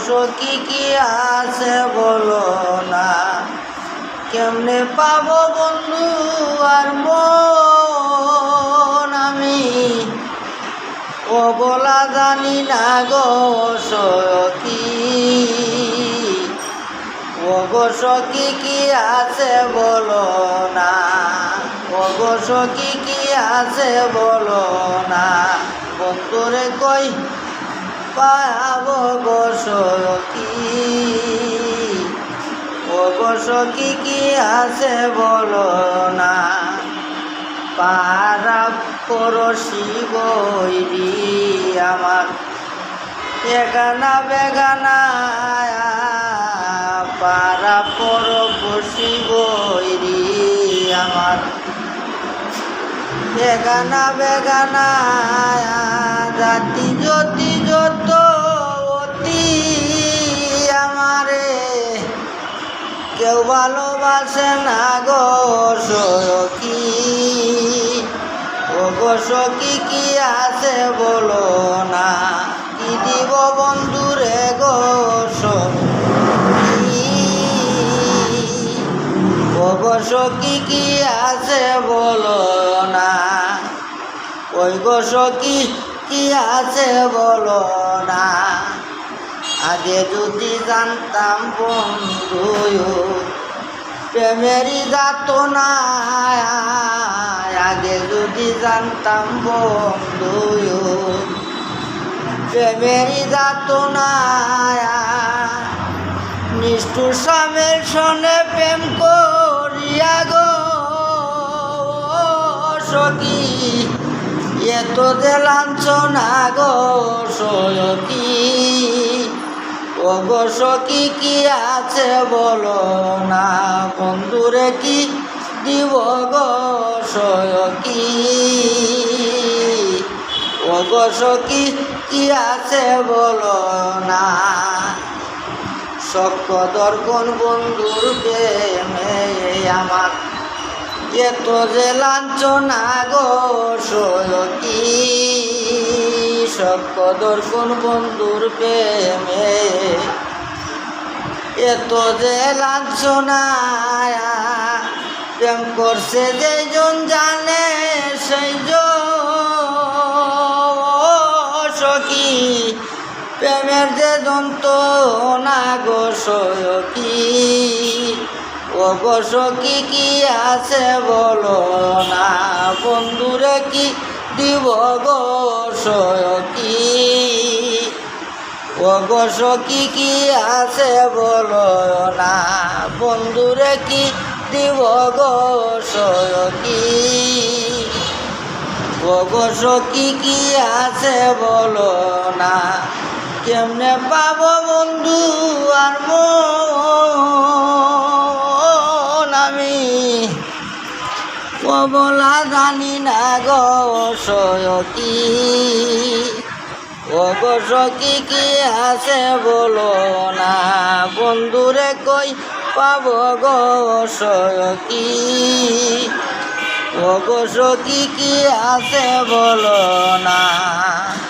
সখী কি আছে বলো না, কেমনে পাবো বন্ধু আর মন আমি ও বলা জানি না গো সখী। সখী কি আছে বলো না, সখী কি আছে বলো না, বন্ধুরে কই পাবো গো সখী। সখী কি আছে বলো না, পাড়া পড়শি বৈরি আমার এখানা বেগানা, পাড়া পড়শি বৈরি আমার এখানা বেগানা, জাতি জ্যোতি যত অতি আমারে কেউ ভালোবাসে না গো সখী। সখী কি আছে বলো না, কি দিব বন্ধুরে গো সখী। সখী কি আছে বলো না, ওই গো সখী কি আছে বলো না। আগে যদি জানতাম বন্ধু প্রেমেরই যাত না, আগে যদি জানতাম বন্ধু প্রেমেরই যাত না। নিষ্ঠুর স্বামীর সনে প্রেম করিয়া গো সখী, এত যে লাঞ্ছনা গো সখী। সখী কি আছে বলো না, বন্ধুরে কি দিব গো সখী। সখী কি আছে বলো না, সক্ষ দর্পণ বন্ধুর প্রেমে আমার এত যে লাঞ্ছনা গো সখী। সক্ষ দর্পণ বন্ধুর প্রেমে এত যে লাঞ্ছনা, প্রেম করছে যেজন জানে সেই সখী, প্রেমের যে যন্ত্রণা গো সখী। সখী কি আছে বলো না, বন্ধুরে কি দিব গো সখী। সখী কি আছে বলো না, বন্ধুরে কি দিব গো সখী। সখী কি আছে বলো না, কেমনে পাবো বন্ধু আর মন আমি বলা জানি না গো সখী। সখী কি আছে বলো না, বন্ধুরে কই পাবো গো সখী। সখী কি আছে বলো না।